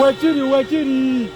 wekiri.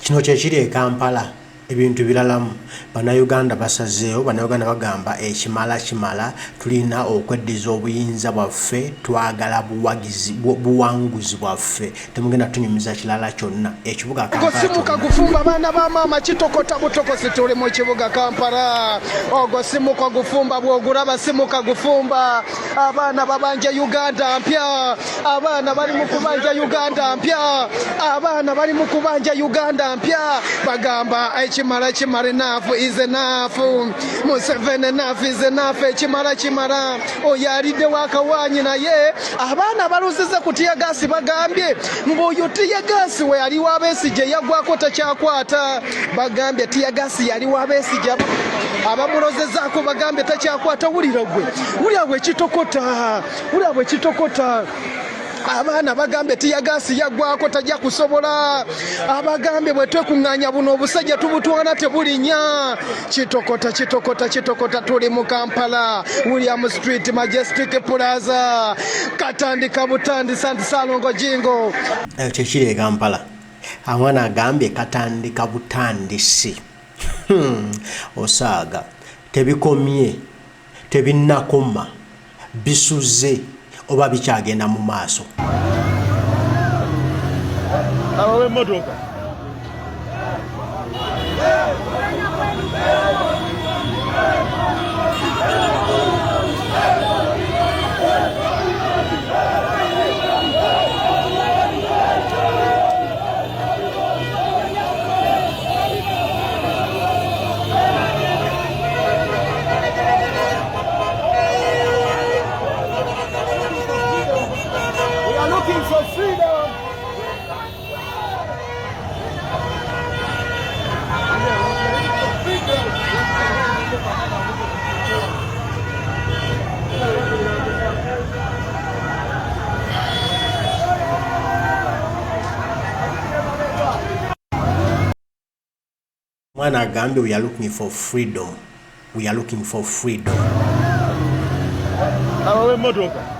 Kino kyekiri e Kampala ebintu biralamu bannayuganda basazeewo bannayuganda bagamba kimala tulina okweddiza obuyinza bwaffe twagala buwanguzi bwaffe temugenda tunyumiza kilala kyonna ekibuga Kampala gufumba abaana ba maama kitokota butokosi tuli mu kibuga Kampala ogosimuka gufumba bwogulaba simuka gufumba abaana babanja Uganda mpya abaana bali mu kubanja Uganda mpya abaana bali mu kubanja Uganda mpya bagamba Chimara enough is enough. Museveni enough is enough. Chimara oyalidde wakawanyi naye abaana baluzize kutiya gasi bagambye mbuyu tiya gasi we yali wabesije yagwako takyakwata bagambye tiya gasi yali wabesije abamulozezaako bagambye takyakwata wulira gwe kitokota abaana bagambe tiyagasi yagwako tajja kusobola abagambe bwe twekuŋŋaanya buno obusajja tubutwana tebulinya kitokota tuli mu Kampala William Street Majestic Plaza katandika butandi Santi Salongo Jingo kyekiri e Kampala amwana agambye katandika butandisi osaaga tebikomye tebinnakoma bisuze oba bikyagenda mu maaso abawe motoka Mwana agambye we are looking for freedom. abawe motoka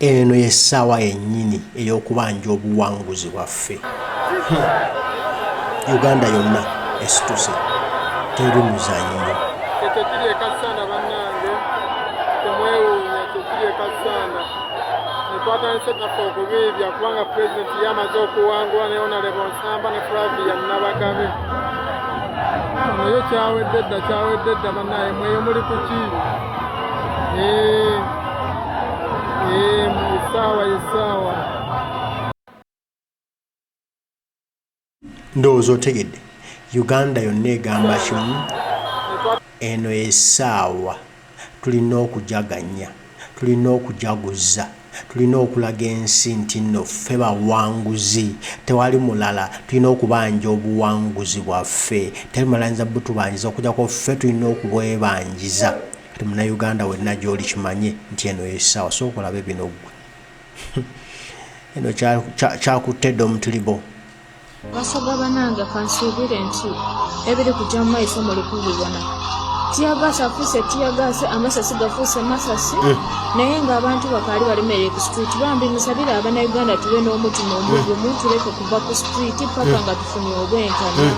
eno yessaawa yennyini ey'okubanja obuwanguzi bwaffe Uganda yonna esituse teri muzannyo tekiri ekasana bannange temwewuunya tekiri ekasana netwatandise kaffe okubiibya kubanga pulezidenti yamaze okuwangula ne Honorable Nsamba ne Flavia Nabakabe naye kyawedde dda bannaye mweyo muli kuki Yesawa. ndowooza otegedde Uganda yonna egamba kimu eno essaawa tulina okujaganya tulina okujaguza tulina okulaga ensi nti nno ffe bawanguzi tewali mulala tulina okubanja obuwanguzi bwaffe teri mulanyiza butubanjiza okujjako ffe tulina okubwebanjiza kati munnayuganda wenna gy'oli kimanye nti eno essaawa sooka olabe bino ggwe eno kyakuttedde omutiribo basaga banange kansuubire nti ebiri kujja mu maaso muli kubibona tiyagasi afuuse tiyagasi amasasi gafuuse masasi naye ng'abantu bakaali balemerere ku street bambi musabire abannayuganda tube n'omutima omugumu tuleke kuva ku street paka nga tufunye obwenkanya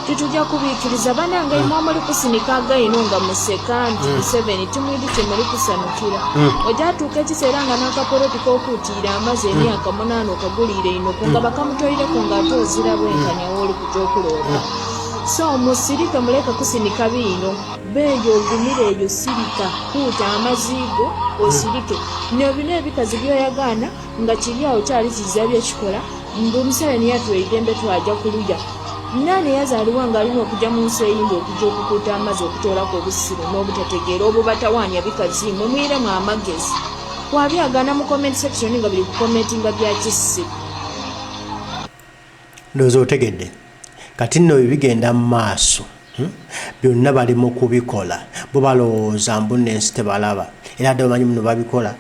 titujja kubiikiriza banange imwe muli kusinika agayino nga museka nti Museveni timwidi temuli kusanukira ojatuuka ekiseera nga n'akapoloti k'okuutiira amazzi emyaka 8 okaguliire ino nga bakamutoyireko ng'ate ozira bwenkanya wooli kujja okuloopa so musirike muleke kusinika biino beeyo ogumire eyo sirika kuuta amaziigo osirike nebino ebikazi byoyagaana nga kiri awo kyali kiziza byekikola mbu Museveni yatuwa eddembe twajja kuluya nani yazaaliwa ng'alina okujja mu nsi eyindi okujja okukuuta amazzi okutoolako obusiru n'obutategeera obwo batawaanya bikazi mumwiremu amagezi wabyagaana mu comment section nga biri kukomentinga bya kisiru ndowooza otegedde kati nno bigenda mu maaso byonna bali mu kubikola bo balowooza mbu n'ensi tebalaba era ddala bamanyi muno babikola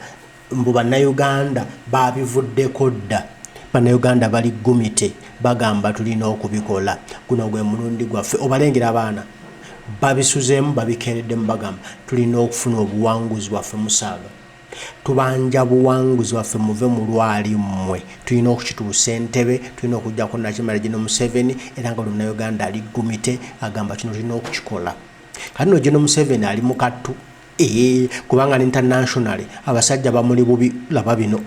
mbu bannayuganda babivuddeko dda bannayuganda bali gumite bagamba tulina okubikola guno gwe mulundi gwaffe obalengera abaana babisuzeemu babikeereddemu bagamba tulina okufuna obuwanguzi bwaffe musaaga tubanja buwanguzi waffe muve mu lwali mmwe tulina okukituusa entebe tulina okujjako nakimala gino Museveni era nga Uganda ali gumite agamba kino tulina okukikola kati no gino Museveni ali mu kattu kubanga internationally abasajja bamuli bubi laba bino.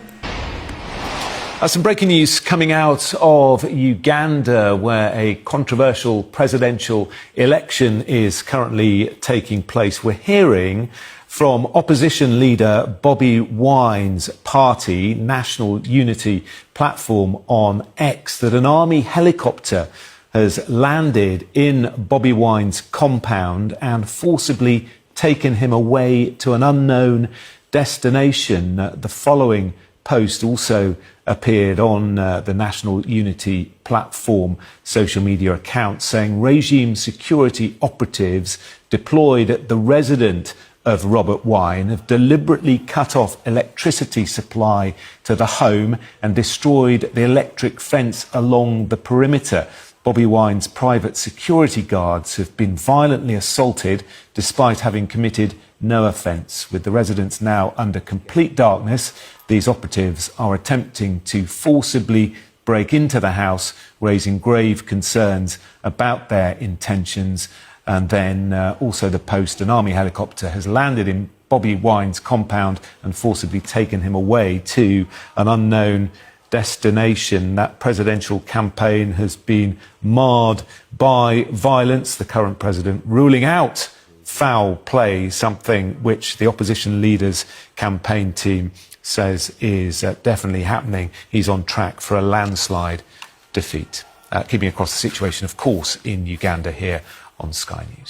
Some breaking news coming out of Uganda, where a controversial presidential election is currently taking place. We're hearing from opposition leader Bobi Wine's party, National Unity Platform, on X that an army helicopter has landed in Bobi Wine's compound and forcibly taken him away to an unknown destination. The following post also appeared on the National Unity Platform social media account, saying regime security operatives deployed at the residence of Robert Wine have deliberately cut off electricity supply to the home and destroyed the electric fence along the perimeter. Bobi Wine's private security guards have been violently assaulted despite having committed no offence. With the residents now under complete darkness, these operatives are attempting to forcibly break into the house, raising grave concerns about their intentions. And then also the post, an army helicopter has landed in Bobi Wine's compound and forcibly taken him away to an unknown destination. That presidential campaign has been marred by violence, the current president ruling out foul play, something which the opposition leader's campaign team says is definitely happening. He's on track for a landslide defeat. Keeping across the situation, of course, in Uganda here on Sky News.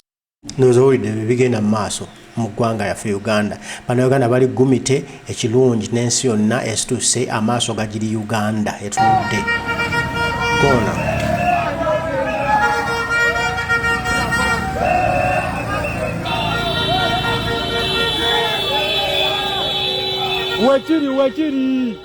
Nozowulidde bigenda mu maaso mu ggwanga yaffe Uganda. Bannayuganda bali gumite ekirungi n'ensi yonna esituuse amaaso gagiri Uganda etunudde koona. Wakiri.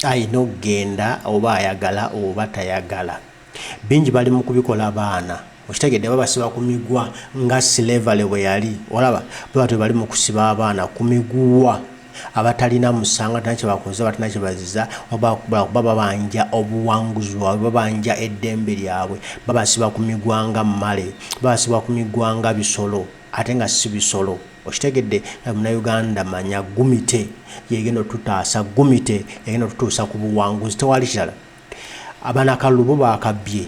Ayina okugenda oba ayagala oba tayagala. Bingi bali mu kubikola abaana. Okitegedde babasiba ku migwa nga Slavery bwe yali. Olaba bwe bali mu kusiba abaana ku miguwa abatalina musanga tanche bakoze batina kye baziza oba babanja obuwanguzi bwabwe babanja eddembe lyabwe babasiba ku migwanga mmale babasiba ku migwanga bisolo ate nga si bisolo. Okitegedde Uganda manya gumite yegenda tutaasa gumite yegenda tutuusa ku buwanguzi tewali kirala. Abaana kalubo bakabye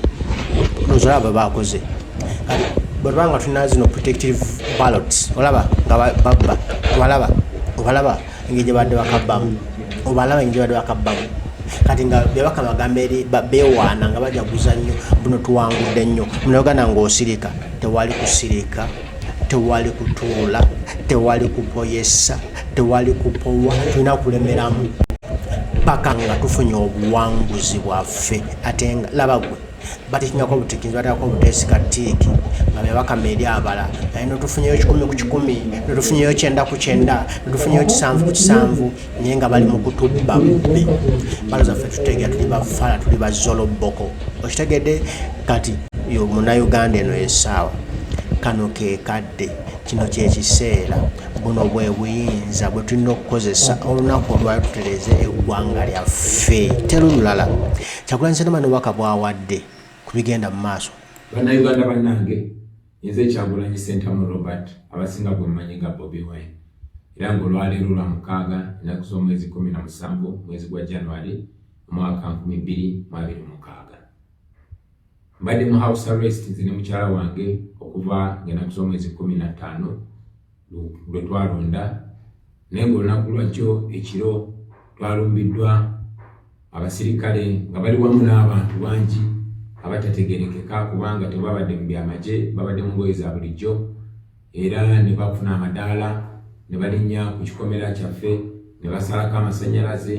nozola bakoze kati bwebanga tulina zino protective ballots olaba nga babba obalaba engeri badde bakabbamu obalaba engeri badde bakabbamu kati nga bebaka magambo eri beewaana nga bajaguza nnyo buno tuwangudde nnyo Uganda ng'osirika tewali kusirika tewali kutuula tewali kupoyesa tewali kupowa tulina kulemeramu paka nga tufunye obuwanguzi bwaffe ate nga laba gwe batekinyako obutekinzi bateekako obuteesikatiki nga bebakama eri abala notufunyeyo 10 ku 10 notufunyeyo 9 ku 9 notufunyeyo 7 ku 7 naye nga bali mu kutubba bubbi balo zaffe tutegera tuli bafala tuli bazoloboko okitegedde kati yo munnayuganda eno essaawa kano ke kadde kino kyekiseera buno bwe buyinza bwe tulina okukozesa olunaku olwali tutereze eggwanga lyaffe terululala Kyagulanyi Ssentamu n'obubaka bwawadde ku bigenda mu maaso. Bannayuganda bannange nze Kyagulanyi Ssentamu Robert abasinga bwe mmanyi nga Bobi Wine era ng'olwaleero lwa 6 ennaku z'omwezi 17 mwezi gwa January omwaka 2026 mbadde mu house arrest nze ne mukyala wange okuva ng'ennaku z'omwezi 15 lwe twalonda naye ng'olunaku lwajjo ekiro twalumbiddwa abasirikale nga bali wamu n'abantu bangi abatategerekeka kubanga tebabadde mu byamaje babadde mu ngoye za bulijjo era ne bafuna amadaala ne balinnya ku kikomera kyaffe ne basalako amasannyalaze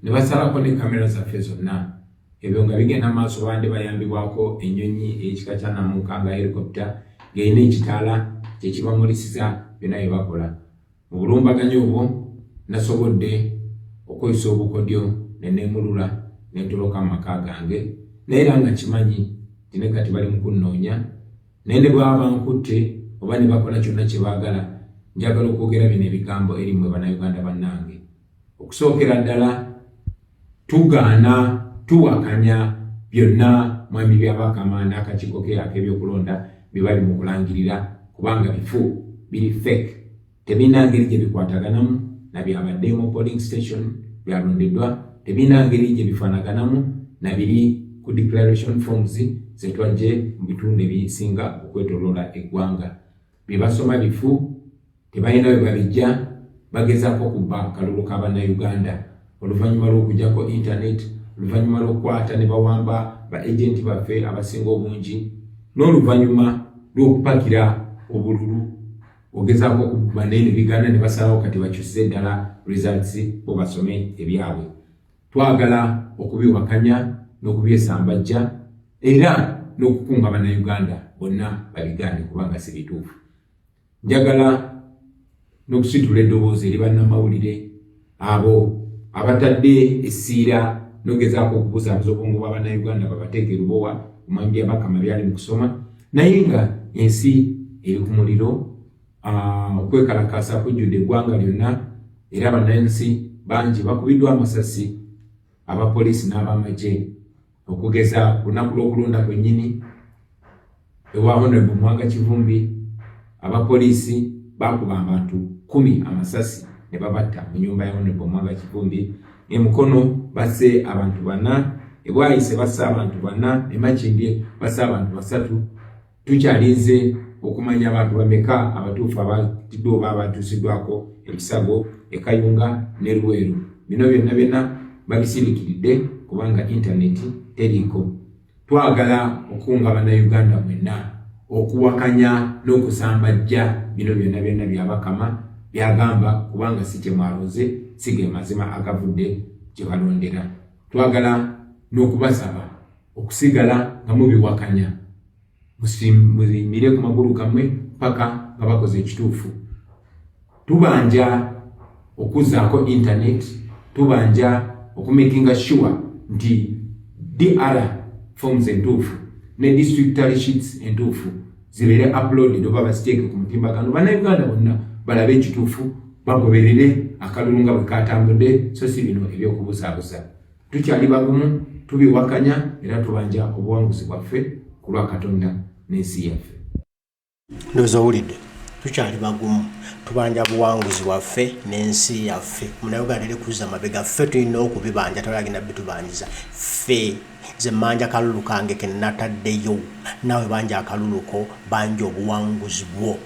ne basalako ne kamera zaffe zonna ebyo nga bigenda maaso bande bayambibwako ennyonyi ekika kya namunkanga helicopter ng'erina ekitaala kyekibamulisiza byonna bye bakola mu bulumbaganyi obwo nasobodde okweyisa obukodyo ne neemulula ne ntoloka mu maka gange naye era nga kimanyi tine kati bali mu kunnoonya naye ne bwaba bankutte oba ne bakola kyonna kye baagala njagala okwogera bino ebigambo eri mmwe bannayuganda bannange okusookera ddala tugaana tuwakanya byonna mwami byabakama n'akakiiko ke ak'ebyokulonda bye bali mu kulangirira kubanga bifu biri fake tebirina ngeri gye bikwataganamu na byabaddeemu polling station byalondeddwa tebirina ngeri gye bifaanaganamu na biri ku declaration forms zetwajje mu bitundu ebisinga okwetoloola eggwanga bye basoma bifu tebalina bwe babijja bagezaako okubba akalulu k'abannayuganda oluvannyuma lw'okujjako internet oluvannyuma lw'okukwata ne bawamba ba agenti baffe abasinga obungi n'oluvannyuma lw'okupakira obululu ogezaako okuba naye ne bigaana ne basalawo kati bakyusize ddala results bo basome ebyabwe twagala okubiwakanya n'okubyesambajja era n'okukunga bannayuganda bonna babigaane kubanga si bituufu njagala n'okusitula eddoboozi eri bannamawulire abo abatadde essiira n'ogezaako okubuzaabuza obwongo bwa bannayuganda babateeke erubowa omwami byabakama byali mu kusoma naye nga ensi eri ku muliro okwekalakaasa kujjudde eggwanga lyonna era bannansi bangi bakubiddwa amasasi abapoliisi n'abamagye okugeza ku lunaku lw'okulonda kwennyini ewa Honorable Mwanga Kivumbi abapoliisi bakuba abantu 10 amasasi ne babatta mu nyumba ya Honorable Mwanga Kivumbi emukono basse abantu 4 ebwayise basse abantu 4 emakindye basse abantu 3 tukyalinze okumanya abantu bameka abatuufu abatidde oba abatuusiddwako ebisago ekayunga ne Luweero bino byonna babisirikiridde kubanga internet teriko twagala okunga bannayuganda mwenna okuwakanya n'okusambajja bino byonna byabakama byagamba kubanga si kye mwaloze si ge mazima agavudde gye balondera twagala n'okubasaba okusigala nga mubiwakanya muzimire ku magulu gammwe paka nga bakoze ekituufu tubanja okuzaako internet tubanja okumakinga sure nti DR forms entuufu ne district sheets entuufu zibeere uploaded oba baziteeke ku mutimbagano bannayuganda bonna balabe ekituufu bagoberere akalulu nga bwe katambudde so si bino ebyokubusaabuza tukyali bagumu tubiwakanya era tubanja obuwanguzi bwaffe ku lwa Katonda n'ensi yaffe ndowooza owulidde tukyali bagumu tubanja buwanguzi bwaffe n'ensi yaffe munnayuganda eri kuzza mabega ffe tulina okubibanja tolagenda bitubanjiza ffe nze mmanja kalulu kange ke nataddeyo naawe banja akalulu ko banja obuwanguzi bwo